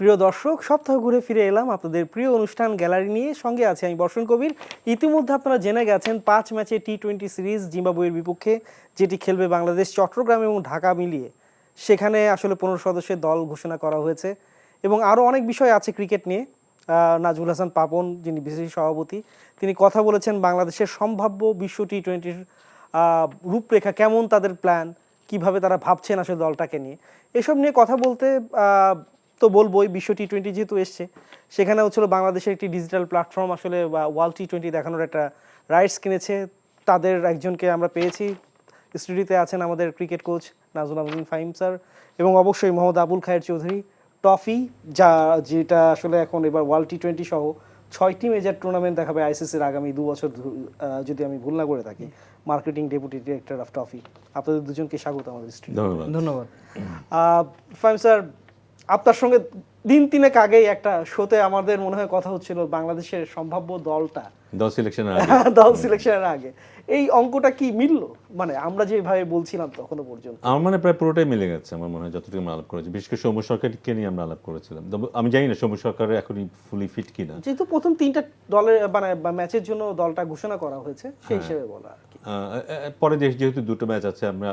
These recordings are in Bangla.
প্রিয় দর্শক, সপ্তাহ ঘুরে ফিরে এলাম আপনাদের প্রিয় অনুষ্ঠান গ্যালারি নিয়ে। সঙ্গে আছে আমি বর্ষণ কবির। ইতিমধ্যে আপনারা জেনে গেছেন 5 ম্যাচে টি-20 সিরিজ জিম্বাবুয়ের বিপক্ষে যেটি খেলবে বাংলাদেশ চট্টগ্রাম এবং ঢাকা মিলিয়ে, সেখানে আসলে 15 সদস্যের দল ঘোষণা করা হয়েছে এবং আরও অনেক বিষয় আছে ক্রিকেট নিয়ে। নাজমুল হাসান পাপন, যিনি বিসিসি সভাপতি, তিনি কথা বলেছেন বাংলাদেশের সম্ভাব্য বিশ্ব টি-20 রূপরেখা কেমন, তাদের প্ল্যান কিভাবে তারা ভাবছেন আসলে দলটাকে নিয়ে। এসব নিয়ে কথা বলতে তো বলবোই। বিশ্ব টি-20 যেহেতু এসছে, সেখানে হচ্ছিল বাংলাদেশের একটি ডিজিটাল প্ল্যাটফর্ম আসলে ওয়ার্ল্ড টি-20 দেখানোর একটা রাইটস কিনেছে। তাদের একজনকে আমরা পেয়েছি, স্টুডিওতে আছেন আমাদের ক্রিকেট কোচ নাজমুল আমিন ফাহিম স্যার এবং অবশ্যই মোহাম্মদ আবুল খায়ের চৌধুরী। ট্রফি যেটা আসলে এখন এবার ওয়ার্ল্ড টি-20 সহ 6টি মেজর টুর্নামেন্ট দেখাবে আইসিসির আগামী 2 বছর, যদি আমি ভুল না করে থাকি। Marketing deputy director of trophy, আপনাদের দুজনকে স্বাগত আমাদের স্টুডিও। ধন্যবাদ। ফাহিম স্যার, আপনার সঙ্গে দিন তিনেক আগেই একটা শোতে আমাদের মনে হয় কথা হচ্ছিল বাংলাদেশের সম্ভাব্য দল সিলেকশনের আগে। এই অঙ্কটা কি মিললো? মানে আমরা যেভাবে বলছিলাম তখনও পর্যন্ত আমার মানে প্রায় পুরোটাই মিলে গেছে আমার মনে হয়, যতটুকু আমরা আলাপ করেছি। বিশেষ করে সৌম্য সরকারকে নিয়ে আমরা আলাপ করেছিলাম। আমি জানি না সৌম্য সরকার এখনই ফুলি ফিট কিনা, যেহেতু প্রথম 3টা দলের মানে ম্যাচের জন্য দলটা ঘোষণা করা হয়েছে, সেই হিসেবে বলা আর কি। পরে যেহেতু দুটো ম্যাচ আছে, আমরা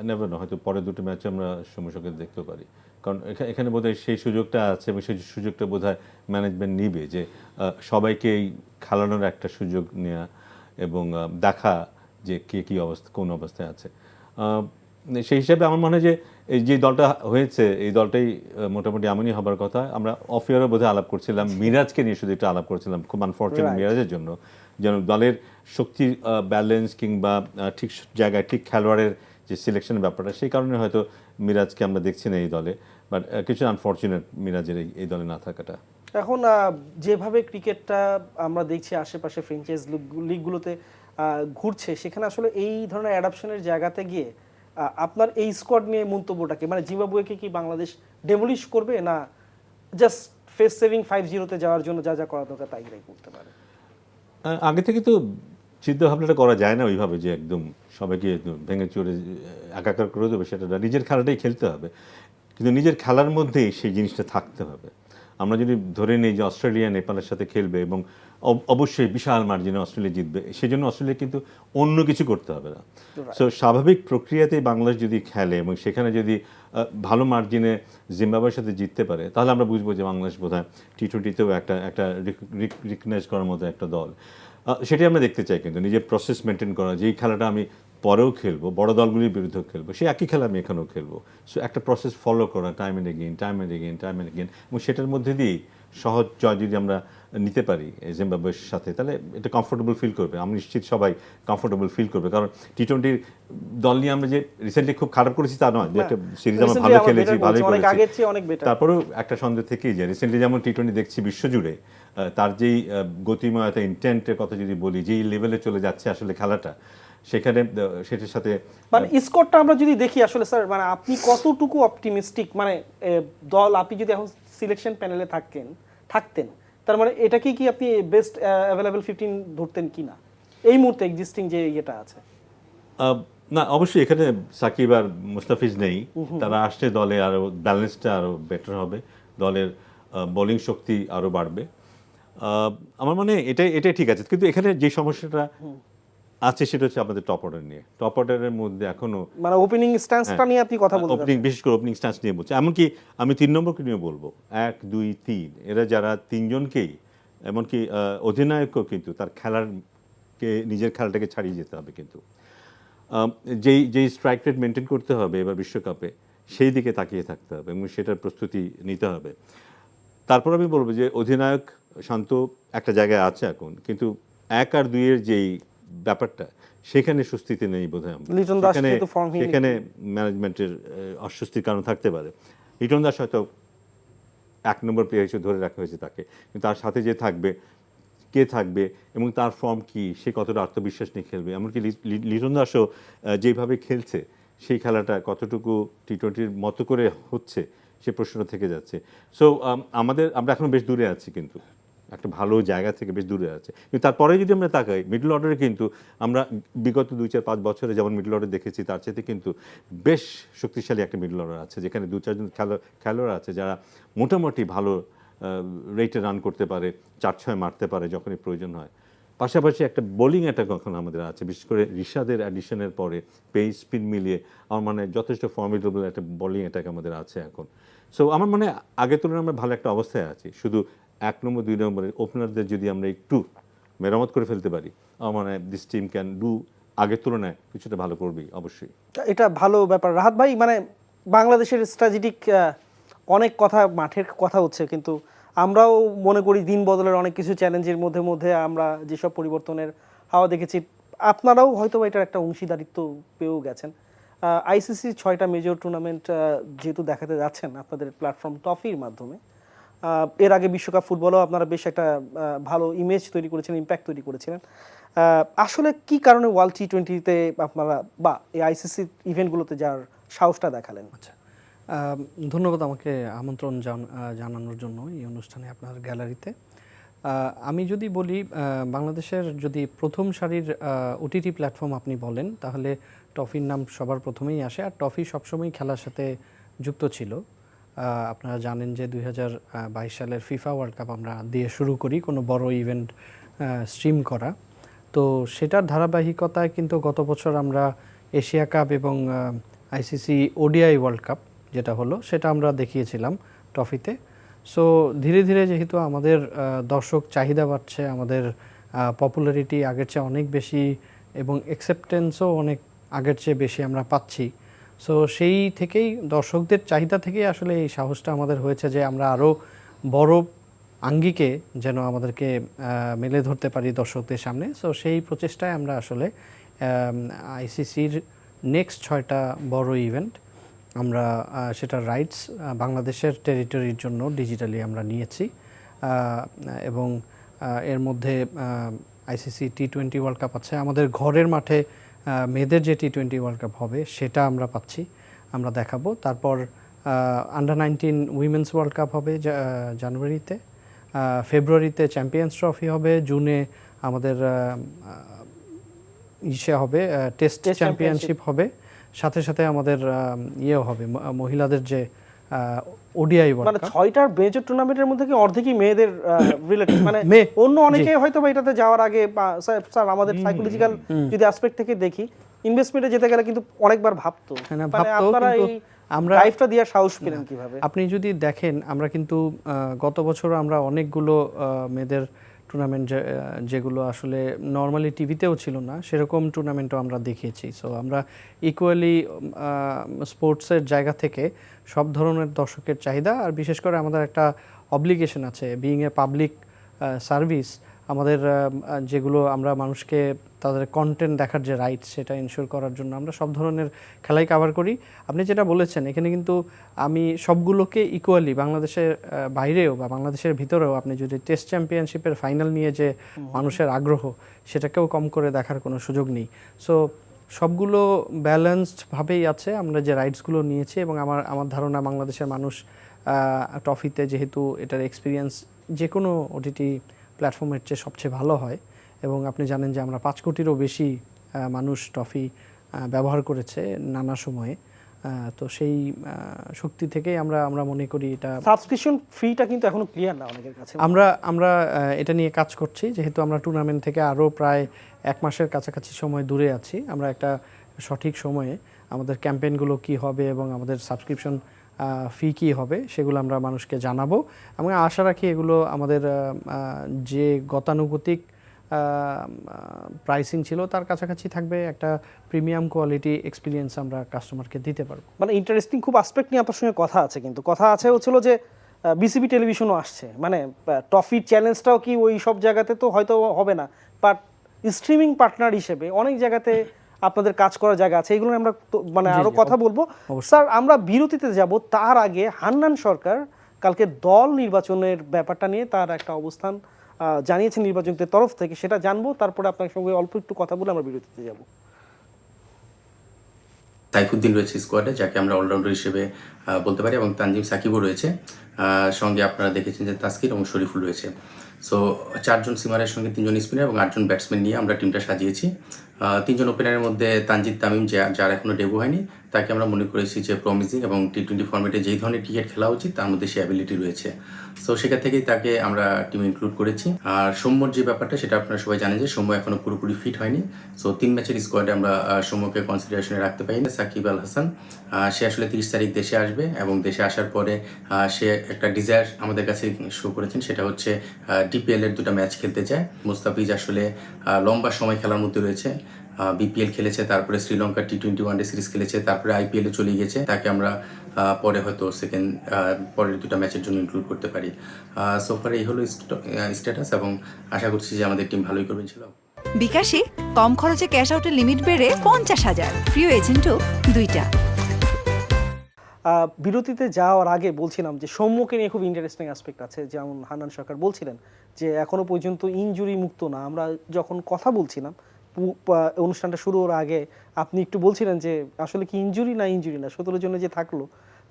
নেভার না, হয়তো পরে দুটো ম্যাচে আমরা সৌম্য সরকার দেখতে পারি। কারণ এখানে বোধহয় সেই সুযোগটা আছে এবং সেই সুযোগটা বোধহয় ম্যানেজমেন্ট নিবে, যে সবাইকেই খেলানোর একটা সুযোগ নেওয়া এবং দেখা যে কে কী অবস্থা, কোন অবস্থায় আছে। সেই হিসাবে আমার মনে হয় যে এই যে দলটা হয়েছে, এই দলটাই মোটামুটি এমনই হবার কথা। আমরা অফ ইয়ারও বোধহয় আলাপ করছিলাম, মিরাজকে নিয়ে শুধু একটু আলাপ করছিলাম, খুব আনফর্চুনেট মিরাজের জন্য, যেন দলের শক্তির ব্যালেন্স কিংবা ঠিক জায়গায় ঠিক খেলোয়াড়ের যে সিলেকশনের ব্যাপারটা, সেই কারণে হয়তো মিরাজকে আমরা দেখছি না এই দলে। বাট কিছু আনফর্চুনেট মিরাজের এই দলে না থাকাটা। এখন যেভাবে ক্রিকেটটা আমরা দেখছি আশেপাশে ফ্র্যাঞ্চাইজ লিগগুলোতে ঘুরছে, সেখানে আসলে এই ধরনের অ্যাডাপশনের জায়গাতে গিয়ে আপনার এই স্কোয়াড নিয়ে মন্তব্যটাকে, মানে জিম্বাবুয়েকে কি বাংলাদেশ ডেমোলিশ করবে, না জাস্ট ফেস সেভিং 5-0-তে যাওয়ার জন্য যা যা করা দরকার তাই করতে পারে? আগে থেকে তো চিন্তা ভাবনাটা করা যায় না ওইভাবে, যে একদম সবাইকে ভেঙে চুরে একাকার করে দেবে। সেটা নিজের খেলাটাই খেলতে হবে, কিন্তু নিজের খেলার মধ্যেই সেই জিনিসটা থাকতে হবে। আমরা যদি ধরে নিই যে অস্ট্রেলিয়া নেপালের সাথে খেলবে এবং অবশ্যই বিশাল মার্জিনে অস্ট্রেলিয়া জিতবে, সেই জন্য অস্ট্রেলিয়া কিন্তু অন্য কিছু করতে হবে না। সো স্বাভাবিক প্রক্রিয়াতেই বাংলাদেশ যদি খেলে এবং সেখানে যদি ভালো মার্জিনে জিম্বাবুয়ের সাথে জিততে পারে, তাহলে আমরা বুঝবো যে বাংলাদেশ বোধহয় টি-20তেও একটা রিকগনাইজ করার মতো একটা দল। সেটাই আমরা দেখতে চাই। কিন্তু নিজের প্রসেস মেনটেন করা, যেই খেলাটা আমি পরেও খেলবো, বড় দলগুলির বিরুদ্ধেও খেলবো, সেই একই খেলা আমি এখানেও খেলবো। সো একটা প্রসেস ফলো করা, টাইম অ্যান্ড এগেইন, এবং সেটার মধ্যে দিয়েই সহজ জয় যদি আমরা নিতে পারি জিম্বাবুয়ের সাথে, তাহলে এটা কমফোর্টেবল ফিল করবে। আমি নিশ্চিত সবাই কমফোর্টেবল ফিল করবে। কারণ টি-20 দল নিয়ে আমরা যে রিসেন্টলি খুব খারাপ করেছি তা নয়, যে একটা সিরিজ আমরা ভালো খেলেছি, ভালোই করেছি। তারপরেও একটা সন্দেহ থেকেই যায়। রিসেন্টলি যেমন টি-20 দেখছি বিশ্বজুড়ে, তার যেই গতিময়তা, ইন্টেন্টের কথা যদি বলি, যেই লেভেলে চলে যাচ্ছে আসলে খেলাটা, সেখানে সেটার সাথে মানে স্কোরটা আমরা যদি দেখি আসলে স্যার, মানে আপনি কতটুকু অপটিমিস্টিক, মানে দল আপনি যদি এখন সিলেকশন প্যানেলে থাকতেন, তার মানে এটা কি আপনি বেস্ট অ্যাভেলেবল 15 ধরতেন কিনা এই মুহূর্তে এক্সিস্টিং যে ইয়েটা আছে? না, অবশ্যই এখানে সাকিব আর মুস্তাফিজ নেই। তারা আসছে, দলে আরো ব্যালেন্সটা আরো বেটার হবে, দলের বোলিং শক্তি আরো বাড়বে। আমার মানে এটাই ঠিক আছে। কিন্তু এখানে যে সমস্যাটা আছে সেটা হচ্ছে আমাদের টপ অর্ডার নিয়ে। টপ অর্ডারের মধ্যে এখনো মানে ওপেনিং স্ট্যান্সটা নিয়ে আপনি কথা বলতে, বিশেষ করে ওপেনিং স্ট্যান্স নিয়ে বলছি। এমনকি আমি 3 নম্বরকে নিয়ে বলবো, 1, 2, 3 এরা যারা তিনজনকেই, এমনকি অধিনায়কও কিন্তু তার খেলারকে, নিজের খেলাটাকে ছাড়িয়ে যেতে হবে। কিন্তু যেই স্ট্রাইক রেট মেনটেন করতে হবে এবার বিশ্বকাপে, সেই দিকে তাকিয়ে থাকতে হবে এবং সেটার প্রস্তুতি নিতে হবে। তারপর আমি বলবো যে অধিনায়ক শান্ত একটা জায়গায় আছে এখন, কিন্তু 1 আর 2 এর যেই ব্যাপারটা, সেখানে স্বস্তিতে নেই বোধহয় আমরা। সেখানে ম্যানেজমেন্টের অস্বস্তির কারণ থাকতে পারে। লিটন দাস হয়তো 1 নম্বর প্লেয়ার হিসেবে ধরে রাখা হয়েছে তাকে, কিন্তু তার সাথে যে থাকবে, কে থাকবে এবং তার ফর্ম কি, সে কতটা আত্মবিশ্বাস নিয়ে খেলবে। এমনকি লিটন দাসও যেভাবে খেলছে, সেই খেলাটা কতটুকু টি-20 মতো করে হচ্ছে, সে প্রশ্ন থেকে যাচ্ছে। সো আমরা এখন বেশ দূরে আছি, কিন্তু একটা ভালো জায়গা থেকে বেশ দূরে আছে। কিন্তু তারপরে যদি আমরা তাকাই মিডল অর্ডারে কিন্তু আমরা বিগত 2-4-5 বছরে যেমন মিডল অর্ডার দেখেছি তার চাইতে কিন্তু বেশ শক্তিশালী একটা মিডল অর্ডার আছে, যেখানে 2-4 জন খেলোয়াড় আছে যারা মোটামুটি ভালো রেটে রান করতে পারে, 4-6 মারতে পারে যখনই প্রয়োজন হয়। পাশাপাশি একটা বোলিং অ্যাটাক এখন আমাদের আছে, বিশেষ করে রিশাদের অ্যাডিশনের পরে পেস স্পিন মিলিয়ে আমার মানে যথেষ্ট ফর্মিডেবল একটা বোলিং অ্যাটাক আমাদের আছে এখন। সো আমার মনে হয় আগের তুলনায় আমরা ভালো একটা অবস্থায় আছি। শুধু 1 নম্বর 2 নম্বরের ওপেনারদের যদি আমরা একটু মেরামত করে ফেলতে পারি, আমার মনে হয় দিস টিম ক্যান ডু, আগের তুলনায় কিছুটা ভালো করবেই অবশ্যই। এটা ভালো ব্যাপার রাহাত ভাই। মানে বাংলাদেশের স্ট্র্যাটেজিক অনেক কথা, মাঠের কথা হচ্ছে, কিন্তু আমরাও মনে করি দিন বদলের অনেক কিছু চ্যালেঞ্জের মধ্যে মধ্যে আমরা যেসব পরিবর্তনের হাওয়া দেখেছি, আপনারাও হয়তো এটার একটা অংশীদারিত্ব পেয়েও গেছেন। আইসিসির 6টা মেজর টুর্নামেন্ট যেহেতু দেখাতে যাচ্ছেন আপনাদের প্ল্যাটফর্ম টফির মাধ্যমে, এর আগে বিশ্বকাপ ফুটবলেও আপনারা বেশ একটা ভালো ইমেজ তৈরি করেছিলেন, ইম্প্যাক্ট তৈরি করেছিলেন। আসলে কি কারণে ওয়ার্ল্ড টি20তে আপনারা বা এই আইসিসি ইভেন্টগুলোতে যাওয়ার সাহসটা দেখালেন? আচ্ছা, ধন্যবাদ আমাকে আমন্ত্রণ জানানোর জন্য এই অনুষ্ঠানে আপনার গ্যালারিতে। আমি যদি বলি বাংলাদেশের যদি প্রথম সারির ওটিটি প্ল্যাটফর্ম আপনি বলেন তাহলে টফির নাম সবার প্রথমেই আসে, আর টফি সবসময় খেলার সাথে যুক্ত ছিল। আপনারা জানেন যে 2022 সালের ফিফা ওয়ার্ল্ড কাপ আমরা দিয়ে শুরু করি কোনো বড় ইভেন্ট স্ট্রিম করা। তো সেটার ধারাবাহিকতায় কিন্তু গত বছর আমরা এশিয়া কাপ এবং আইসিসি ওডিআই ওয়ার্ল্ড কাপ যেটা হলো সেটা আমরা দেখিয়েছিলাম টফিতে। সো ধীরে ধীরে যেহেতু আমাদের দর্শক চাহিদা বাড়ছে, আমাদের পপুলারিটি আগের চেয়ে অনেক বেশি এবং অ্যাকসেপ্টেন্সও অনেক আগের চেয়ে বেশি আমরা পাচ্ছি। সো সেই থেকেই দর্শকদের চাহিদা থেকেই আসলে এই সাহসটা আমাদের হয়েছে যে আমরা আরও বড় আঙ্গিকে যেন আমাদেরকে মেলে ধরতে পারি দর্শকদের সামনে। সো সেই প্রচেষ্টায় আমরা আসলে আইসিসির নেক্সট 6টা বড় ইভেন্ট আমরা সেটার রাইটস বাংলাদেশের টেরিটরির জন্য ডিজিটালি আমরা নিয়েছি এবং এর মধ্যে আইসিসি টি20 ওয়ার্ল্ড কাপ আছে, আমাদের ঘরের মাঠে মেয়েদের যে টি20 ওয়ার্ল্ড কাপ হবে সেটা আমরা পাচ্ছি, আমরা দেখাবো। তারপর আন্ডার 19 উইমেন্স ওয়ার্ল্ড কাপ হবে জানুয়ারিতে, ফেব্রুয়ারিতে চ্যাম্পিয়ন্স ট্রফি হবে, জুনে আমাদের ইসে হবে টেস্ট চ্যাম্পিয়নশিপ হবে, সাথে সাথে আমাদের ইয়েও হবে মহিলাদের যে ওডিআই ওয়ার্ল্ড মানে কাপ। 6টার মেজর টুর্নামেন্টের মধ্যে কি অর্ধেকই মেয়েদের রিলেটেড? মানে অন্য অনেকে হয়তো বা এটাতে যাওয়ার আগে স্যার আমাদের সাইকোলজিক্যাল যদি অ্যাসপেক্ট থেকে দেখি, ইনভেস্টমেন্টে যেতে গেলে কিন্তু অনেকবার ভাবতো, মানে আপনারা এই আমরা লাইফটা দিয়ে সাহস পেলেন কিভাবে? আপনি যদি দেখেন আমরা কিন্তু গত বছর আমরা অনেকগুলো মেয়েদের টুর্নামেন্ট যেগুলো আসলে নর্মালি টিভিতেও ছিল না সেরকম টুর্নামেন্টও আমরা দেখিয়েছি। সো আমরা ইকুয়ালি স্পোর্টসের জায়গা থেকে সব ধরনের দর্শকের চাহিদা, আর বিশেষ করে আমাদের একটা অব্লিগেশন আছে বিইং এ পাবলিক সার্ভিস, আমাদের যেগুলো আমরা মানুষকে তাদের কন্টেন্ট দেখার যে রাইটস সেটা ইনশিওর করার জন্য আমরা সব ধরনের খেলাই কভার করি। আপনি যেটা বলেছেন এখানে কিন্তু আমি সবগুলোকে ইকুয়ালি বাংলাদেশের বাইরেও বা বাংলাদেশের ভিতরেও আপনি যদি টেস্ট চ্যাম্পিয়নশিপের ফাইনাল নিয়ে যে মানুষের আগ্রহ সেটাকেও কম করে দেখার কোনো সুযোগ নেই। সো সবগুলো ব্যালেন্সডভাবেই আছে আমরা যে রাইটসগুলো নিয়েছি, এবং আমার ধারণা বাংলাদেশের মানুষ ট্রফিতে যেহেতু এটার এক্সপিরিয়েন্স যে কোনো ওটিটি প্ল্যাটফর্মের চেয়ে সবচেয়ে ভালো হয়, এবং আপনি জানেন যে আমরা 5 কোটিরও বেশি মানুষ ট্রফি ব্যবহার করেছে নানা সময়ে। তো সেই শক্তি থেকেই আমরা মনে করি এটা সাবস্ক্রিপশন ফিটা কিন্তু এখনো ক্লিয়ার না অনেকের কাছে। আমরা এটা নিয়ে কাজ করছি, যেহেতু আমরা টুর্নামেন্ট থেকে আরও প্রায় 1 মাসের কাছাকাছি সময় দূরে আছি। আমরা একটা সঠিক সময়ে আমাদের ক্যাম্পেইনগুলো কি হবে এবং আমাদের সাবস্ক্রিপশন ফি কী হবে সেগুলো আমরা মানুষকে জানাবো, এবং আশা রাখি এগুলো আমাদের যে গতানুগতিক প্রাইসিং ছিল তার কাছাকাছি থাকবে, একটা প্রিমিয়াম কোয়ালিটি এক্সপিরিয়েন্স আমরা কাস্টমারকে দিতে পারবো। মানে ইন্টারেস্টিং খুব আসপেক্ট নিয়ে আপনার সঙ্গে কথা আছে, কিন্তু কথা আছে হচ্ছিল যে বিসিবি টেলিভিশনও আসছে, মানে ট্রফির চ্যালেঞ্জটাও কি ওই সব জায়গাতে তো হয়তো হবে না, বাট স্ট্রিমিং পার্টনার হিসেবে অনেক জায়গাতে আপনাদের কাজ করার জায়গা আছে, এগুলো আমরা মানে আরো কথা বলবো। স্যার আমরা বিরতিতে যাব, তার আগে হান্নান সরকার কালকে দল নির্বাচনের ব্যাপারটা নিয়ে তার একটা অবস্থান জানিয়েছেন নির্বাচকদের তরফ থেকে, সেটা জানবো, তারপরে আপনার সঙ্গে অল্প একটু কথা বলে আমরা বিরতিতে যাব। সাইফুদ্দিন রয়েছে স্কোয়াডে, যাকে আমরা অলরাউন্ডার হিসেবে বলতে পারি, এবং তানজিম সাকিবও রয়েছে। সঙ্গে আপনারা দেখেছেন যে তাসকির এবং শরীফুল রয়েছে। সো 4 জন সিমারের সঙ্গে 3 জন স্পিনার এবং 8 জন ব্যাটসম্যান নিয়ে আমরা টিমটা সাজিয়েছি। 3 জন ওপেনারের মধ্যে তানজিদ তামিম, যার এখনও ডেবু হয়নি, তাকে আমরা মনে করেছি যে প্রমিজিং এবং টি-20 ফর্মেটে যেই ধরনের ক্রিকেট খেলা উচিত তার মধ্যে সে অ্যাবিলিটি রয়েছে। সো সেখান থেকেই তাকে আমরা টিমে ইনক্লুড করেছি। আর সৌম্যর যে ব্যাপারটা, সেটা আপনারা সবাই জানেন যে সৌম্য এখনও পুরোপুরি ফিট হয়নি। সো 3 ম্যাচের স্কোয়াডে আমরা সৌম্যকে কনসিডারেশনে রাখতে পারিনি। সাকিব আল হাসান, সে আসলে 30 তারিখ দেশে আসবে, এবং দেশে আসার পরে সে একটা ডিজায়ার আমাদের কাছে শো করেছেন, সেটা হচ্ছে ডিপিএল এর 2টা ম্যাচ খেলতে চায়। মুস্তাফিজ আসলে লম্বা সময় খেলার মধ্যে রয়েছে, বিপিএল খেলেছে, তারপরে শ্রীলঙ্কা টি-20 ওয়ানডে সিরিজ খেলেছে, তারপরে আইপিএলে চলে গেছে। তাকে আমরা পরে হয়তো পরের 2টা ম্যাচের জন্য ইনক্লুড করতে পারি। সোফার এই হলো স্ট্যাটাস, এবং আশা করছি যে আমাদের টিম ভালোই করবে। ছিল বিকাশে কম খরচে ক্যাশ আউটের লিমিট বেড়ে 50,000, প্রিয় এজেন্টও 2টা। বিরতিতে যাওয়ার আগে বলছিলাম যে সৌম্যকে নিয়ে খুব ইন্টারেস্টিং অ্যাসপেক্ট আছে, যেমন হান্নান সরকার বলছিলেন যে এখনো পর্যন্ত ইনজুরি মুক্ত না। আমরা যখন কথা বলছিলাম অনুষ্ঠানটা শুরু হওয়ার আগে, আপনি একটু বলছিলেন যে আসলে কি ইনজুরি না 17 জনে যে থাকলো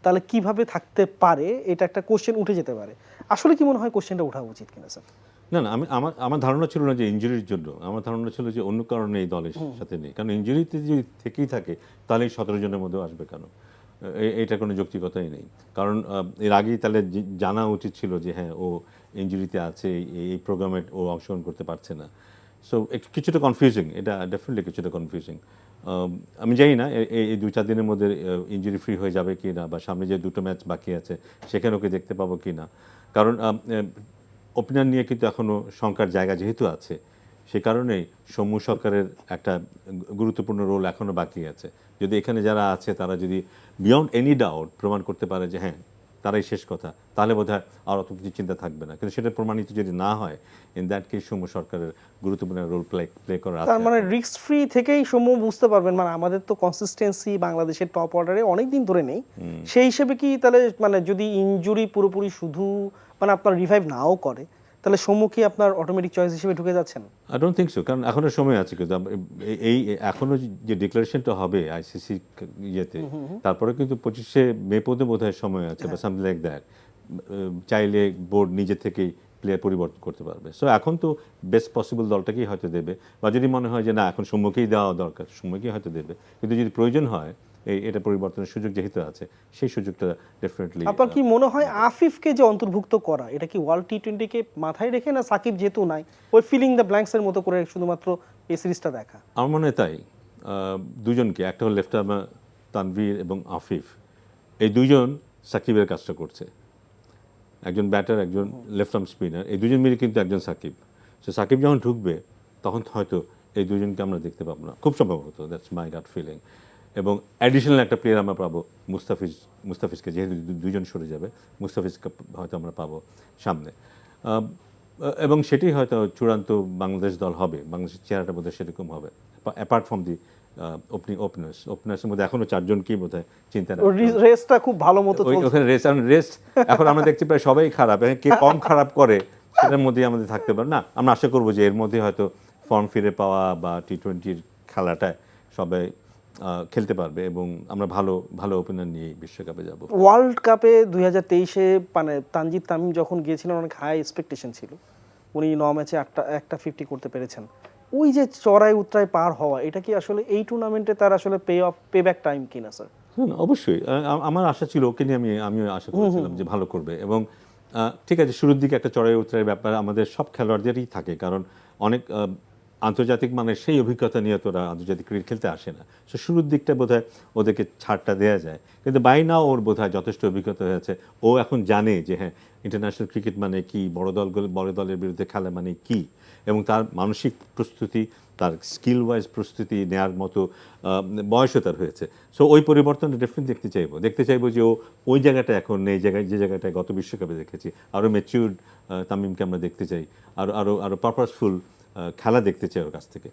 তাহলে কিভাবে থাকতে পারে, এটা একটা কোশ্চেন উঠে যেতে পারে। আসলে কি মনে হয় কোশ্চেনটা ওঠা উচিত কিনা স্যার? না, আমার ধারণা ছিল না যে ইনজুরির জন্য, আমার ধারণা ছিল যে অন্য কারণে এই দলের সাথে নেই। কারণ ইনজুরিতে যদি থেকেই থাকে তাহলে এই 17 জনের মধ্যেও আসবে কেন? এটা কোনো যৌক্তিকতাই নেই। কারণ এর আগেই তাহলে জানা উচিত ছিল যে হ্যাঁ, ও ইনজুরিতে আছে, এই প্রোগ্রামে ও অংশগ্রহণ করতে পারছে না। সো কিছুটা কনফিউজিং, এটা ডেফিনেটলি কিছুটা কনফিউজিং। আমি জানি না এই 2-4 দিনের মধ্যে ইনজুরি ফ্রি হয়ে যাবে কি না, বা সামনে যে 2টো ম্যাচ বাকি আছে সেখানে ওকে দেখতে পাবো কি না। কারণ ওপেনার নিয়ে কিন্তু এখনও শঙ্কার জায়গা যেহেতু আছে, সে কারণেই সৌম্য সরকারের একটা গুরুত্বপূর্ণ রোল এখনও বাকি আছে। যদি এখানে যারা আছে তারা যদি বিয়ন্ড এনি ডাউট প্রমাণ করতে পারে যে হ্যাঁ তারাই শেষ কথা, তাহলে বোধহয় আর অত কিছু চিন্তা থাকবে না। কিন্তু সেটা প্রমাণিত যদি না হয়, ইন দ্যাট কেস সৌম্য সরকারের গুরুত্বপূর্ণ রোল প্লে করা আছে। তার মানে রিস্ক ফ্রি থেকেই সৌম্য বুঝতে পারবেন, মানে আমাদের তো কনসিস্টেন্সি বাংলাদেশের টপ অর্ডারে অনেক দিন ধরে নেই, সেই হিসেবে কি তাহলে মানে যদি ইনজুরি পুরোপুরি শুধু মানে আপনার রিভাইভ নাও করে, তাহলে সৌম্য কি আপনার অটোমেটিক চয়েস হিসেবে ঢুকে যাচ্ছেন? আই ডোন্ট থিঙ্ক সো, কারণ এখনো সময় আছে। কিন্তু এই এখনো যে ডিক্লারেশনটা হবে আইসিসি ইয়েতে, তারপরে কিন্তু 25শে মে পর্যন্ত বোধহয় সময় আছে বা সামথিং লাইক দ্যাট। চাইলে বোর্ড নিজে থেকেই প্লেয়ার পরিবর্তন করতে পারবে। সো এখন তো বেস্ট পসিবল দলটাকেই হয়তো দেবে, বা যদি মনে হয় যে না এখন সৌম্যকেই দেওয়া দরকার, সৌম্যকেই হয়তো দেবে। কিন্তু যদি প্রয়োজন হয় এটা পরিবর্তনের সুযোগ যেহেতু আছে, সেই সুযোগটা ডেফিনেটলি। আপনার কি মনে হয় আফিফকে যে অন্তর্ভুক্ত করা, এটা কি ওয়ার্ল্ড টি-20কে মাথায় রেখে, না সাকিব যেহেতু নাই ওই ফিলিং দ্য ব্ল্যাঙ্কসের মতো করে শুধুমাত্র এই সিরিজটা দেখা? আমার মনে হয় তাই। দুজনকে, একটা হল লেফট আর্ম তানভীর এবং আফিফ, এই দুজন সাকিবের কাজটা করছে। একজন ব্যাটার, একজন লেফট আর্ম স্পিনার, এই দুজন মিলে কিন্তু একজন সাকিব। সো সাকিব যখন ঢুকবে তখন হয়তো এই দুজনকে আমরা দেখতে পাবো না, খুব সম্ভবত। That's my gut feeling. এবং অ্যাডিশনাল একটা প্লেয়ার আমরা পাবো মুস্তাফিজকে, যেহেতু দুজন সরে যাবে, মুস্তাফিজকে হয়তো আমরা পাবো সামনে। এবং সেটাই হয়তো চূড়ান্ত বাংলাদেশ দল হবে। বাংলাদেশের চেহারাটা বোধহয় সেরকম হবে, অ্যাপার্ট ফ্রম দি ওপেনিং ওপেনার্সের মধ্যে এখনো 4 জনকেই বোধহয় চিন্তা না। রেসটা খুব ভালো মতো চলছে। ওখানে রেস্ট এখন আমরা দেখছি প্রায় সবাই খারাপ, কে কম খারাপ করে সেটার মধ্যেই আমাদের থাকতে পারে না। আমরা আশা করবো যে এর মধ্যে হয়তো ফর্ম ফিরে পাওয়া বা টি-20 খেলাটায় সবাই খেলতে পারবে, এবং আমরা ভালো ওপেনার নিয়ে বিশ্বকাপে যাব। ওয়ার্ল্ড কাপে 2023-এ মানে তানজিদ তামিম যখন গিয়েছিলেন অনেক হাই এক্সপেকটেশন ছিল, উনি 9 ম্যাচে একটা 50 করতে পেরেছেন। ওই যে চড়াই উতরাই পার হওয়া, এটা কি আসলে এই টুর্নামেন্টে তার আসলে পে ব্যাক টাইম কিনা স্যার? না, অবশ্যই আমার আশা ছিল, ওকে নিয়ে আমিও আশা করেছিলাম যে ভালো করবে। এবং ঠিক আছে, শুরুর দিকে একটা চড়াই উতরাই ব্যাপার আমাদের সব খেলোয়াড়দেরই থাকে, কারণ অনেক আন্তর্জাতিক মানের সেই অভিজ্ঞতা নিয়ে তোরা আন্তর্জাতিক ক্রিকেট খেলতে আসে না। সো শুরুর দিকটা বোধহয় ওদেরকে ছাড়টা দেওয়া যায়, কিন্তু বাই নাও ওর বোধহয় যথেষ্ট অভিজ্ঞতা হয়েছে। ও এখন জানে যে হ্যাঁ ইন্টারন্যাশনাল ক্রিকেট মানে কি, বড় দলের বিরুদ্ধে খেলা মানে কি, এবং তার মানসিক প্রস্তুতি, তার স্কিল ওয়াইজ প্রস্তুতি নেওয়ার মতো বয়সও তার হয়েছে। সো ওই পরিবর্তনটা ডেফিনেটলি দেখতে চাইবো যে ও ওই জায়গাটা এখন নেই, যে জায়গাটায় গত বিশ্বকাপে দেখেছি। আরও ম্যাচিউরড তামিমকে আমরা দেখতে চাই, আরও পারপাসফুল খেলা দেখতে চাই ওর কাছ থেকে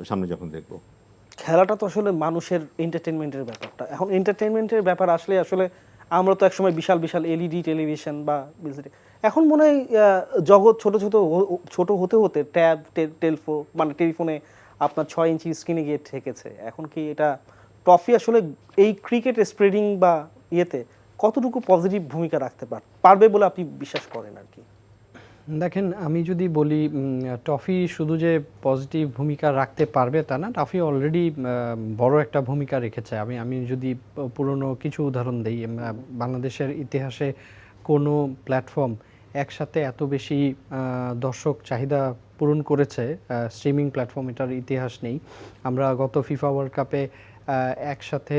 সামনে যখন দেখব। খেলাটা তো আসলে মানুষের এন্টারটেনমেন্টের ব্যাপারটা, এখন এন্টারটেনমেন্টের ব্যাপার আসলে আমরা তো একসময় বিশাল এলইডি টেলিভিশন বা এখন মনে হয় জগৎ ছোট হতে ট্যাব টেলিফোনে আপনার 6 ইঞ্চি স্ক্রিনে গিয়ে ঠেকেছে। এখন কি এটা ট্রফি আসলে এই ক্রিকেট স্প্রেডিং বা ইয়েতে কতটুকু পজিটিভ ভূমিকা রাখতে পারবে বলে আপনি বিশ্বাস করেন আর কি? দেখেন, আমি যদি বলি টফি শুধু যে পজিটিভ ভূমিকা রাখতে পারবে তা না, টফি অলরেডি বড় একটা ভূমিকা রেখেছে। আমি যদি পুরনো কিছু উদাহরণ দিই, বাংলাদেশের ইতিহাসে কোনো প্ল্যাটফর্ম একসাথে এত বেশি দর্শক চাহিদা পূরণ করেছে, স্ট্রিমিং প্ল্যাটফর্ম, এটার ইতিহাস নেই। আমরা গত ফিফা ওয়ার্ল্ড কাপে একসাথে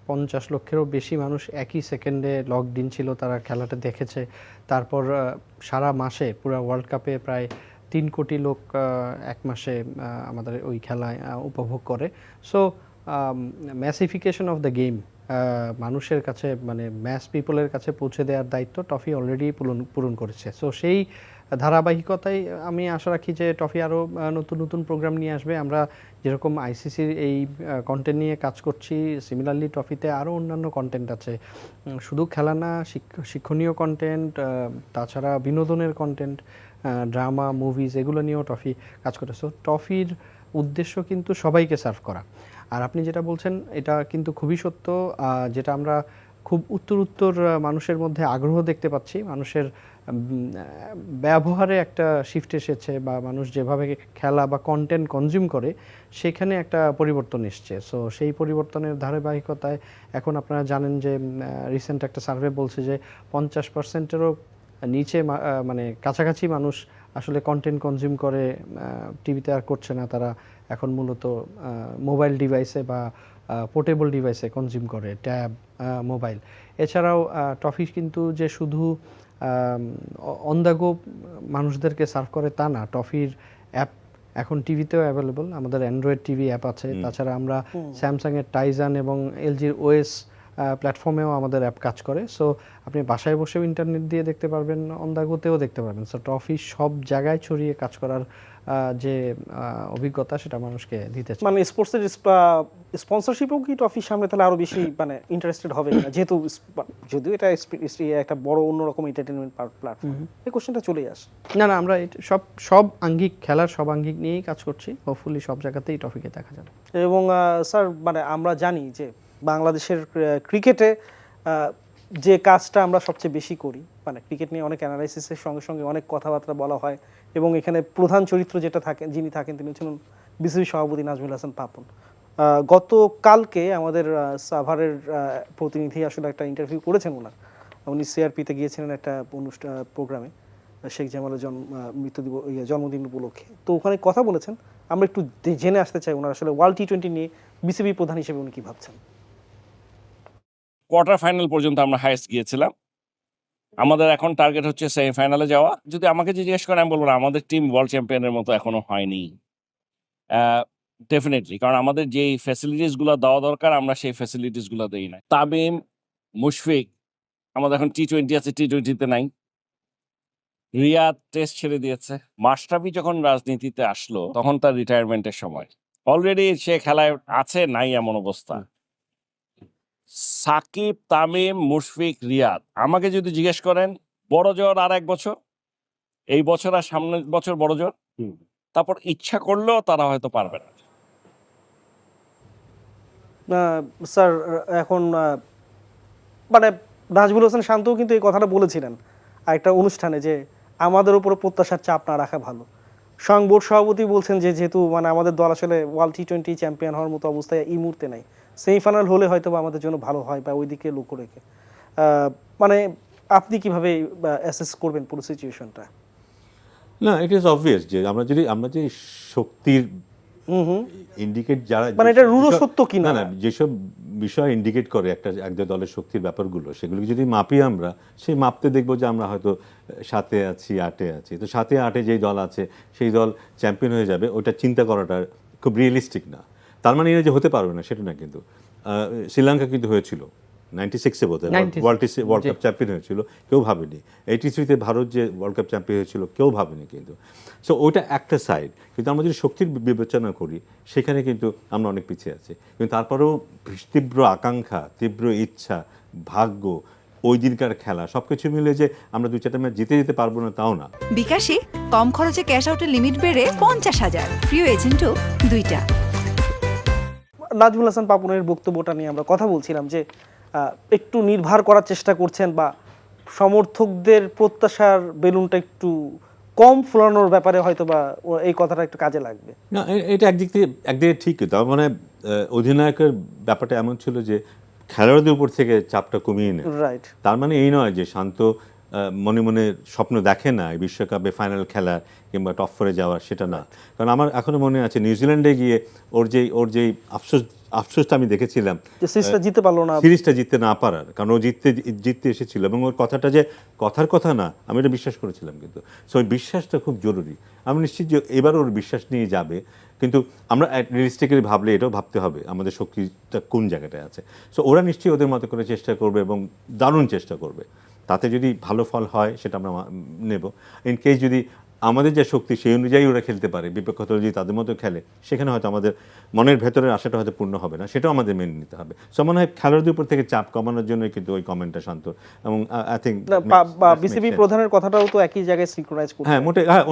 50 লক্ষেরও বেশি মানুষ একই সেকেন্ডে লগড ইন ছিল, তারা খেলাটা দেখেছে। তারপর সারা মাসে পুরো ওয়ার্ল্ড কাপে প্রায় 3 কোটি লোক এক মাসে আমাদের ওই খেলায় উপভোগ করে। সো ম্যাসিফিকেশন অফ দ্য গেম মানুষের কাছে, মানে ম্যাস পিপলের কাছে পৌঁছে দেওয়ার দায়িত্ব টফি অলরেডি পূরণ করেছে। সো সেই ধারাবাহিকতায় আমি আশা রাখি যে টফি আরও নতুন নতুন প্রোগ্রাম নিয়ে আসবে। আমরা যেরকম আইসিসির এই কন্টেন্ট নিয়ে কাজ করছি, সিমিলারলি টফিতে আরও অন্যান্য কন্টেন্ট আছে, শুধু খেলা না, শিক্ষণীয় কন্টেন্ট, তাছাড়া বিনোদনের কন্টেন্ট, ড্রামা, মুভিজ, এগুলো নিয়েও টফি কাজ করে। সো টফির উদ্দেশ্য কিন্তু সবাইকে সার্ভ করা। আর আপনি যেটা বলছেন এটা কিন্তু খুবই সত্য, যেটা আমরা খুব উত্তর মানুষের মধ্যে আগ্রহ দেখতে পাচ্ছি। মানুষের ব্যবহারে একটা শিফট এসেছে, বা মানুষ যেভাবে খেলা বা কন্টেন্ট কনজিউম করে সেখানে একটা পরিবর্তন এসছে। সো সেই পরিবর্তনের ধারাবাহিকতায় এখন আপনারা জানেন যে রিসেন্ট একটা সার্ভে বলছে যে 50%-এরও নিচে, মানে কাছাকাছি মানুষ আসলে কন্টেন্ট কনজিউম করে, টিভিতে আর করছে না, তারা এখন মূলত মোবাইল ডিভাইসে বা পোর্টেবল ডিভাইসে কনজিউম করে, ট্যাব, মোবাইল। এছাড়াও টফি কিন্তু যে শুধু অন দ্য গো মানুষদেরকে সার্ভ করে তা না, টফির অ্যাপ এখন টিভিতেও অ্যাভেলেবল, আমাদের অ্যান্ড্রয়েড টিভি অ্যাপ আছে। তাছাড়া আমরা স্যামসাংয়ের টাইজান এবং এলজির ওএস প্ল্যাটফর্মেও আমাদের অ্যাপ কাজ করে। সো আপনি বাসায় বসেও ইন্টারনেট দিয়ে দেখতে পারবেন, অন দ্য গোতেও দেখতে পারবেন। সো টফি সব জায়গায় ছড়িয়ে কাজ করার যে অভিজ্ঞতা, সেটা মানুষকে দিতে চায়। মানে স্পোর্টসের স্পন্সরশিপও কি টফির সামনে তাহলে আরো বেশি মানে ইন্টারেস্টেড হবে না, যেহেতু যদিও এটা একটা বড় অন্যরকম এন্টারটেইনমেন্ট প্ল্যাটফর্ম, এই কোশ্চেনটা চলেই আসে। না, আমরা সব আঙ্গিক, খেলার সব আঙ্গিক নিয়েই কাজ করছি। হোপফুলি সব জায়গাতেই টফিকে দেখা যাবে। এবং স্যার, মানে আমরা জানি যে বাংলাদেশের ক্রিকেটে যে কাজটা আমরা সবচেয়ে বেশি করি, মানে ক্রিকেট নিয়ে অনেক অ্যানালাইসিসের সঙ্গে সঙ্গে অনেক কথাবার্তা বলা হয়, এবং এখানে প্রধান চরিত্র যিনি থাকেন তিনি হচ্ছেন বিসিবি সভাপতি নাজমুল হাসান পাপন। গতকালকে আমাদের সাভারের প্রতিনিধি আসলে একটা ইন্টারভিউ করেছেন ওনার, উনি সিআরপিতে গিয়েছিলেন একটা প্রোগ্রামে, শেখ জামালের জন্মদিন উপলক্ষে। তো ওখানে কথা বলেছেন, আমরা একটু জেনে আসতে চাই ওনার আসলে ওয়ার্ল্ড টি20 নিয়ে বিসিবি প্রধান হিসেবে উনি কি ভাবছেন। কোয়ার্টার ফাইনাল পর্যন্ত আমরা হাইয়েস্ট গিয়েছিলাম, আমাদের এখন টার্গেট হচ্ছে সেমিফাইনালে যাওয়া। যদি আমাকে জিজ্ঞেস করেন, আমি বলবো না আমাদের টিম ওয়ার্ল্ড চ্যাম্পিয়নের মতো এখনো হয়নি, ডেফিনেটলি, কারণ আমাদের যেই ফ্যাসিলিটিসগুলো দেওয়া দরকার আমরা সেই ফ্যাসিলিটিসগুলো দেই না। তামিম, মুশফিক, আমাদের এখন টি20 আছে, টি20তে নাই। রিয়াদ টেস্ট ছেড়ে দিয়েছে। মাশরাফি যখন রাজনীতিতে আসলো তখন তার রিটায়ারমেন্টের সময়, অলরেডি সে খেলায় আছে নাই এমন অবস্থা। সাকিব, তামিম, মুশফিক, রিয়াদ, আমাকে যদি জিজ্ঞেস করেন বড় জোর আর 1 বছর, এই বছর আর সামনের বছর বড় জোর, তারপর ইচ্ছা করলেও তারা হয়তো পারবে না। স্যার, এখন মানে নাজমুল হোসেন শান্তও কিন্তু এই কথাটা বলেছিলেন একটা অনুষ্ঠানে, যে আমাদের উপরে প্রত্যাশার চাপ না রাখা ভালো। স্বয়ং বোর্ড সভাপতি বলছেন যে যেহেতু মানে আমাদের দল আসলে ওয়ার্ল্ড টি20 চ্যাম্পিয়ন হওয়ার মতো অবস্থায় এই মুহূর্তে নাই, সেমিফাইনাল হলে হয়তো বা আমাদের জন্য ভালো হয়, বা ওই দিকে লক্ষ্য রেখে, মানে আপনি কিভাবে অ্যাসেস করবেন পুরো সিচুয়েশনটা? না, ইট ইজ অবভিয়াস যে আমরা যে শক্তির ইন্ডিকেট, যারা মানে এটা রূঢ় সত্য কি না, না যেসব বিষয় ইন্ডিকেট করে একটা দলের শক্তির ব্যাপারগুলো, সেগুলো যদি মাপি আমরা, সেই মাপতে দেখবো যে আমরা হয়তো 7-এ আছি, 8-এ আছি। তো 7-এ 8-এ যেই দল আছে সেই দল চ্যাম্পিয়ন হয়ে যাবে, ওটা চিন্তা করাটা খুব রিয়েলিস্টিক না। তার মানে এটা যে হতে পারবে না সেটা না, কিন্তু শ্রীলঙ্কা কিন্তু হয়েছিল 96-এ বোধহয় ওয়ার্ল্ড কাপ চ্যাম্পিয়ন হয়েছিল, কেউ ভাবেনি। 83-তে ভারত যে ওয়ার্ল্ড কাপ চ্যাম্পিয়ন হয়েছিল, কেউ ভাবেনি কিন্তু। সো ওইটা একটা সাইড, কিন্তু আমরা যদি শক্তির বিবেচনা করি সেখানে কিন্তু আমরা অনেক পিছিয়ে আছি। কিন্তু তারপরেও তীব্র আকাঙ্ক্ষা, তীব্র ইচ্ছা, ভাগ্য, ওই দিনকার খেলা, সবকিছু মিলে যে আমরা 2-4টা ম্যাচ জিতে যেতে পারবো না তাও না। বিকাশে কম খরচে ক্যাশ আউটের লিমিট বেড়ে 50,000, প্রিয় এজেন্টও 2টা। নাজমুল হাসান পাপনের বক্তব্যটা নিয়ে আমরা কথা বলছিলাম যে একটু নির্ভর করার চেষ্টা করছেন বা সমর্থকদের প্রত্যাশার বেলুনটা একটু কম ফোলানোর ব্যাপারে হয়তো বা এই কথাটা একটু কাজে লাগবে। না, এটা একদিকে ঠিক, তার মানে অধিনায়কের ব্যাপারটা এমন ছিল যে খেলোয়াড়দের উপর থেকে চাপটা কমিয়ে নেয়। রাইট। তার মানে এই নয় যে শান্ত মনে মনে স্বপ্ন দেখে না এই বিশ্বকাপে ফাইনাল খেলা কিংবা টপ ফোরে যাওয়ার, সেটা না। কারণ আমার এখনো মনে আছে নিউজিল্যান্ডে গিয়ে ওর যেই আফসোসটা আমি দেখেছিলাম যে সিরিজটা জিততে পারলো না, সিরিজটা জিততে না পারার, কারণ ও জিততে এসেছিল এবং ওর কথাটা যে কথার কথা না, আমি এটা বিশ্বাস করেছিলাম। কিন্তু সো ওই বিশ্বাসটা খুব জরুরি। আমি নিশ্চিত যে এবার ওর বিশ্বাস নিয়ে যাবে, কিন্তু আমরা রিয়েলিস্টিক্যালি ভাবলে এটাও ভাবতে হবে আমাদের শক্তিটা কোন জায়গাটায় আছে। সো ওরা নিশ্চয়ই ওদের মতো করে চেষ্টা করবে এবং দারুণ চেষ্টা করবে। তাতে যদি ভালো ফল হয় সেটা আমরা নেব। ইন কেস যদি আমাদের যে শক্তি সেই অনুযায়ী ওরা খেলতে পারে, বিপক্ষ দল যদি তাদের মতো খেলে, সেখানে হয়তো আমাদের মনের ভেতরের আশাটা হয়তো পূর্ণ হবে না, সেটাও আমাদের মেনে নিতে হবে। সো মনে হয় খেলোয়াড়দের উপর থেকে চাপ কমানোর জন্য কিন্তু ওই কমেন্টটা শান্ত, এবং আই থিঙ্ক বিসিবি প্রধানের কথাটাও তো একই জায়গায় সিনক্রোনাইজ করছে। হ্যাঁ,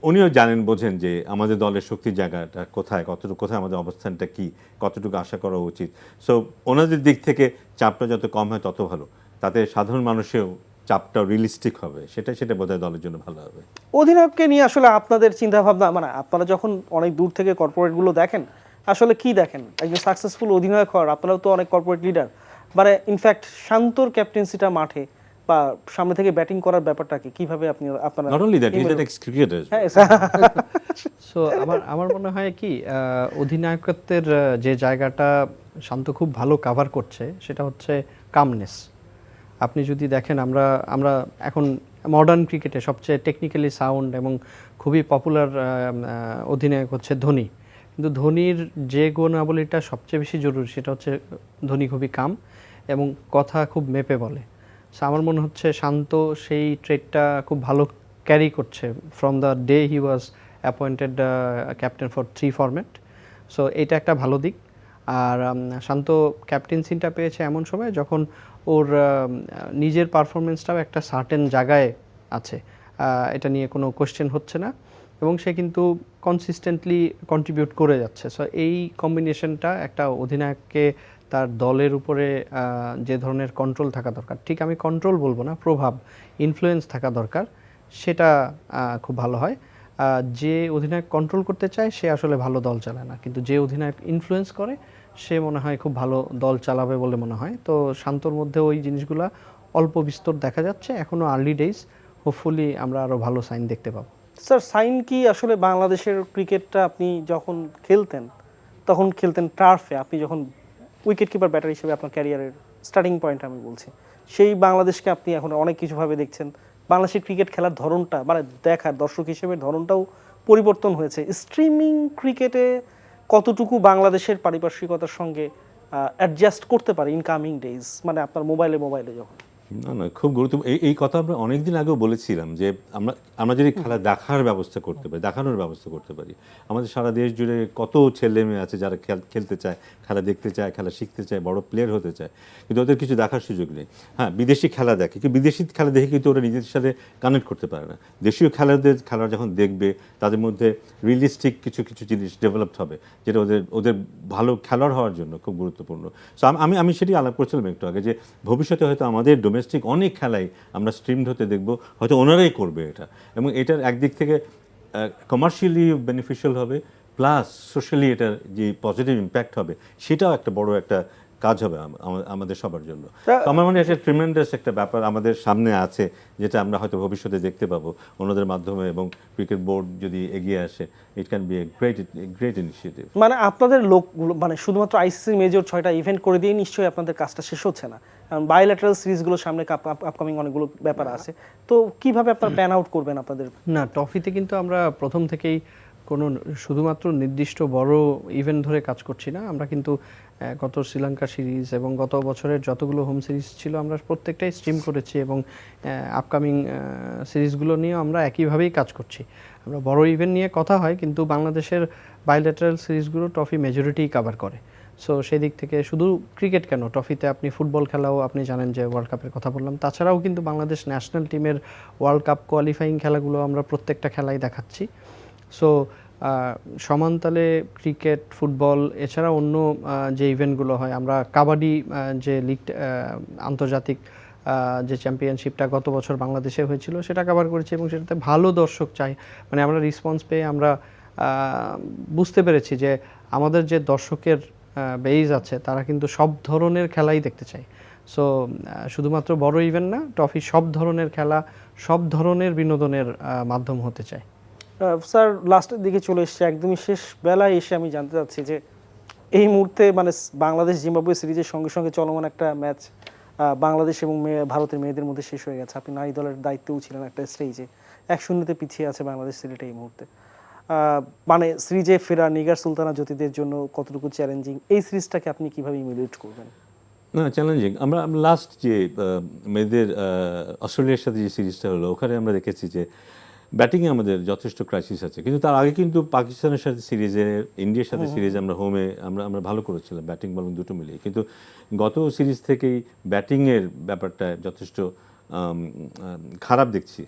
উনিও জানেন, বোঝেন যে আমাদের দলের শক্তির জায়গাটা কোথায়, কোথায় আমাদের অবস্থানটা কি, কতটুকু আশা করা উচিত। সো ওনাদের দিক থেকে চাপটা যত কম হয় তত ভালো, তাতে সাধারণ মানুষেও চাপটা রিয়েলিস্টিক হবে, সেটা বোধহয় দলের জন্য ভালো হবে। অধিনায়ককে নিয়ে আসলে আপনাদের চিন্তা ভাবনা, মানে আপনারা যখন অনেক দূর থেকে কর্পোরেটগুলো দেখেন, আসলে কি দেখেন? একজন সাকসেসফুল অধিনায়ক হওয়ার, আপনারাও তো অনেক কর্পোরেট লিডার, মানে ইনফ্যাক্ট শান্তর ক্যাপ্টেন্সিটা মাঠে বা সামনে থেকে ব্যাটিং করার ব্যাপারটা কি, কিভাবে আপনারা not only that, he is an x cricketer. So আমার মনে হয় কি, অধিনায়কত্বের যে জায়গাটা শান্ত খুব ভালো কাভার করছে সেটা হচ্ছে কামনেস। আপনি যদি দেখেন, আমরা এখন মডার্ন ক্রিকেটে সবচেয়ে টেকনিক্যালি সাউন্ড এবং খুবই পপুলার অধিনায়ক হচ্ছে ধোনি, কিন্তু ধোনির যে গুণাবলীটা সবচেয়ে বেশি জরুরি সেটা হচ্ছে ধোনি খুবই কাম এবং কথা খুব মেপে বলে। সো আমার মনে হচ্ছে শান্ত সেই ট্রেডটা খুব ভালো ক্যারি করছে from the day he was appointed captain for 3 format. So এটা একটা ভালো দিক। আর শান্ত ক্যাপ্টেন্সিটা পেয়েছে এমন সময় যখন ওর নিজের পারফরমেন্সটাও একটা সার্টেন জায়গায় আছে, এটা নিয়ে কোনো কোয়েশ্চেন হচ্ছে না, এবং সে কিন্তু কনসিস্টেন্টলি কন্ট্রিবিউট করে যাচ্ছে। সো এই কম্বিনেশনটা একটা অধিনায়ককে তার দলের উপরে যে ধরনের কন্ট্রোল থাকা দরকার, ঠিক আমি কন্ট্রোল বলবো না, প্রভাব, ইনফ্লুয়েন্স থাকা দরকার, সেটা খুব ভালো হয়। যে অধিনায়ক কন্ট্রোল করতে চায় সে আসলে ভালো দল চালায় না, কিন্তু যে অধিনায়ক ইনফ্লুয়েন্স করে সে মনে হয় খুব ভালো দল চালাবে বলে মনে হয়। তো শান্তর মধ্যে ওই জিনিসগুলা অল্প বিস্তর দেখা যাচ্ছে, এখনও আর্লি ডেজ, হোপফুলি আমরা আরও ভালো সাইন দেখতে পাবো। স্যার, সাইন কি আসলে বাংলাদেশের ক্রিকেটটা আপনি যখন খেলতেন তখন খেলতেন টার্ফে, আপনি যখন উইকেট কিপার ব্যাটার হিসেবে আপনার ক্যারিয়ারের স্টার্টিং পয়েন্ট আমি বলছি, সেই বাংলাদেশকে আপনি এখন অনেক কিছুভাবে দেখছেন। বাংলাদেশের ক্রিকেট খেলার ধরনটা, মানে দেখার দর্শক হিসেবে ধরনটাও পরিবর্তন হয়েছে। স্ট্রিমিং ক্রিকেটে কতটুকু বাংলাদেশের পারিপার্শ্বিকতার সঙ্গে অ্যাডজাস্ট করতে পারে ইন কামিং ডেজ, মানে আপনার মোবাইলে যখন? না, খুব গুরুত্বপূর্ণ এই কথা আমরা অনেকদিন আগেও বলেছিলাম যে আমরা যদি খেলা দেখানোর ব্যবস্থা করতে পারি, আমাদের সারা দেশ জুড়ে কত ছেলে মেয়ে আছে যারা খেলতে চায়, খেলা দেখতে চায়, খেলা শিখতে চায়, বড় প্লেয়ার হতে চায়, কিন্তু ওদের কিছু দেখার সুযোগ নেই। হ্যাঁ, বিদেশি খেলা দেখে, কিন্তু বিদেশি খেলা দেখে কিন্তু ওরা নিজেদের সাথে কানেক্ট করতে পারে না। দেশীয় খেলা যখন দেখবে, তাদের মধ্যে রিয়েলিস্টিক কিছু জিনিস ডেভেলপড হবে, যেটা ওদের ভালো খেলোয়াড় হওয়ার জন্য খুব গুরুত্বপূর্ণ। সো আমি সেটি আলাপ করছিলাম একটু আগে, যে ভবিষ্যতে হয়তো আমাদের ডোমেস্টিক অনেক খেলাই আমরা স্ট্রিমড হতে দেখব, হয়তো ওনারাই করবে এটা, এবং এটার একদিক থেকে কমার্শিয়ালি বেনিফিশিয়াল হবে, প্লাস সোশ্যালি এটার যে পজিটিভ ইম্প্যাক্ট হবে সেটাও একটা বড় একটা কাজ হবে আমাদের সবার জন্য। তো আমার মনে হয় একটা ট্রিমেন্ডাস একটা ব্যাপার আমাদের সামনে আছে, যেটা আমরা হয়তো ভবিষ্যতে দেখতে পাবো ওনাদের মাধ্যমে, এবং ক্রিকেট বোর্ড যদি এগিয়ে আসে, it can B a great initiative. মানে আপনাদের লোকগুলো, মানে শুধুমাত্র আইসিসি মেজর 6টা ইভেন্ট করে দিয়ে নিশ্চয়ই আপনাদের কাজটা শেষ হচ্ছে না, কারণ বাইল্যাটারাল সিরিজগুলো সামনে আপকামিং অনেকগুলো ব্যাপার আছে। তো কিভাবে আপনারা প্যান আউট করবেন আপনাদের? না, ট্রফিতে কিন্তু আমরা প্রথম থেকেই কোনো শুধুমাত্র নির্দিষ্ট বড় ইভেন্ট ধরে কাজ করছি না। আমরা কিন্তু গত শ্রীলঙ্কা সিরিজ এবং গত বছরের যতগুলো হোম সিরিজ ছিল আমরা প্রত্যেকটাই স্ট্রিম করেছি, এবং আপকামিং সিরিজগুলো নিয়ে আমরা একইভাবেই কাজ করছি। আমরা বড় ইভেন্ট নিয়ে কথা হয়, কিন্তু বাংলাদেশের বাইল্যাটারাল সিরিজগুলো ট্রফি মেজরিটিই কাভার করে। সো সেই দিক থেকে শুধু ক্রিকেট কেন, ট্রফিতে আপনি ফুটবল খেলাও, আপনি জানেন যে ওয়ার্ল্ড কাপের কথা বললাম, তাছাড়াও কিন্তু বাংলাদেশ ন্যাশনাল টিমের ওয়ার্ল্ড কাপ কোয়ালিফাইং খেলাগুলো আমরা প্রত্যেকটা খেলাই দেখাচ্ছি। সো সমানতালে ক্রিকেট, ফুটবল এছাড়া অন্য যে ইভেন্টগুলো হয়, আমরা কাবাডি যে লিগ আন্তর্জাতিক যে চ্যাম্পিয়নশিপটা গত বছর বাংলাদেশে হয়েছিল সেটা কভার করেছি এবং সেটাতে ভালো দর্শক চাই, মানে আমরা রেসপন্স পেয়ে আমরা বুঝতে পেরেছি যে আমাদের যে দর্শকের বেইজ আছে তারা কিন্তু সব ধরনের খেলাই দেখতে চায়। সো শুধুমাত্র বড় ইভেন্ট না, ট্রফি সব ধরনের খেলা, সব ধরনের বিনোদনের মাধ্যম হতে চায়। স্যার লাস্টের দিকে চলে এসেছে, একদমই শেষ বেলায় এসে আমি জানতে চাচ্ছি যে এই মুহূর্তে মানে বাংলাদেশ জিম্বাবুয়ে সিরিজের সঙ্গে সঙ্গে চলমান একটা ম্যাচ বাংলাদেশ এবং ভারতের মেয়েদের মধ্যে শেষ হয়ে গেছে। আপনি নারী দলের দায়িত্বেও ছিলেন একটা স্টেজে, 1-0 পিছিয়ে আছে বাংলাদেশ সিরিজটা এই মুহূর্তে। মানে সিরিজে ফেরা নিগার সুলতানা জ্যোতিদের জন্য কতটুকু চ্যালেঞ্জিং, এই সিরিজটাকে আপনি কিভাবে ইমিউলেট করবেন? না, চ্যালেঞ্জিং। আমরা লাস্ট যে মেয়েদের অস্ট্রেলিয়ার সাথে যে সিরিজটা হলো ওখানে আমরা দেখেছি যে ব্যাটিংয়ে আমাদের যথেষ্ট ক্রাইসিস আছে, কিন্তু তার আগে কিন্তু পাকিস্তানের সাথে সিরিজে, ইন্ডিয়ার সাথে সিরিজে আমরা হোমে আমরা ভালো করেছিলাম, ব্যাটিং বলিং দুটো মিলিয়ে। কিন্তু গত সিরিজ থেকেই ব্যাটিংয়ের ব্যাপারটা যথেষ্ট খারাপ দেখছি।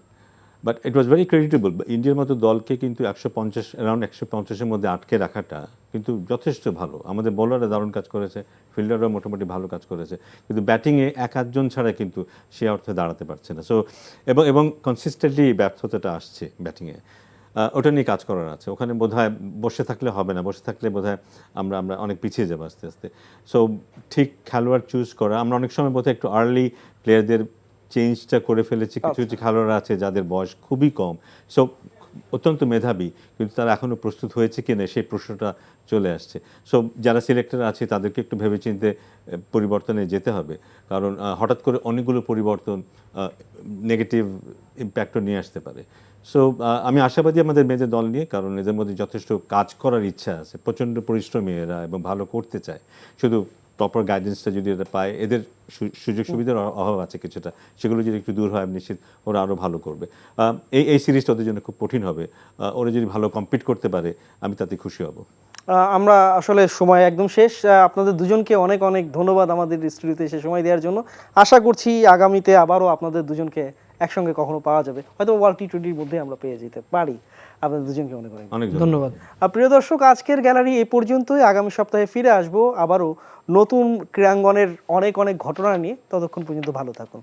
But it was very ক্রেডিটেবল। ইন্ডিয়ার মতো দলকে কিন্তু 150-এর মধ্যে আটকে রাখাটা কিন্তু যথেষ্ট ভালো। আমাদের বোলাররা দারুণ কাজ করেছে, ফিল্ডাররা মোটামুটি ভালো কাজ করেছে, কিন্তু ব্যাটিংয়ে এক আধজন ছাড়া কিন্তু সে অর্থে দাঁড়াতে পারছে না। সো এবং কনসিস্টেন্টলি ব্যর্থতাটা আসছে ব্যাটিংয়ে, ওটা নিয়ে কাজ করার আছে। ওখানে বোধহয় বসে থাকলে হবে না, বসে থাকলে বোধহয় আমরা অনেক পিছিয়ে যাবো আস্তে আস্তে। সো ঠিক খেলোয়াড় চুজ করা, আমরা অনেক সময় বোধহয় একটু আর্লি প্লেয়ারদের চেঞ্জটা করে ফেলেছি। কিছু কিছু খেলোয়াড় আছে যাদের বয়স খুবই কম, সো অত্যন্ত মেধাবী, কিন্তু তারা এখনও প্রস্তুত হয়েছে কিনা সেই প্রশ্নটা চলে আসছে। সো যারা সিলেক্টর আছে তাদেরকে একটু ভেবেচিন্তে পরিবর্তনে যেতে হবে, কারণ হঠাৎ করে অনেকগুলো পরিবর্তন নেগেটিভ ইম্প্যাক্টও নিয়ে আসতে পারে। সো আমি আশাবাদী আমাদের মেয়েদের দল নিয়ে, কারণ এদের মধ্যে যথেষ্ট কাজ করার ইচ্ছা আছে, প্রচণ্ড পরিশ্রমী এরা এবং ভালো করতে চায়। শুধু প্রপার গাইডেন্সটা যদি এরা পায়, এদের সুযোগ সুবিধার অভাব আছে কিছুটা, সেগুলো যদি একটু দূর হয় আমি নিশ্চিত ওরা আরও ভালো করবে। এই সিরিজটা ওদের জন্য খুব কঠিন হবে, ওরা যদি ভালো কম্পিট করতে পারে আমি তাতে খুশি হব। আমরা আসলে সময় একদম শেষ। আপনাদের দুজনকে অনেক অনেক ধন্যবাদ আমাদের স্টুডিওতে এসে সময় দেওয়ার জন্য। আশা করছি আগামীতে আবারও আপনাদের দুজনকে একসঙ্গে কখনো পাওয়া যাবে, হয়তো ওয়ার্ল্ড টি20-র মধ্যে আমরা পেয়ে যেতে পারি। আপনাদের দুজনকে অনেক অনেক অনেক ধন্যবাদ। প্রিয় দর্শক, আজকের গ্যালারি এই পর্যন্তই। আগামী সপ্তাহে ফিরে আসবো আবারও নতুন ক্রীড়াঙ্গনের অনেক অনেক ঘটনা নিয়ে। ততক্ষণ পর্যন্ত ভালো থাকুন।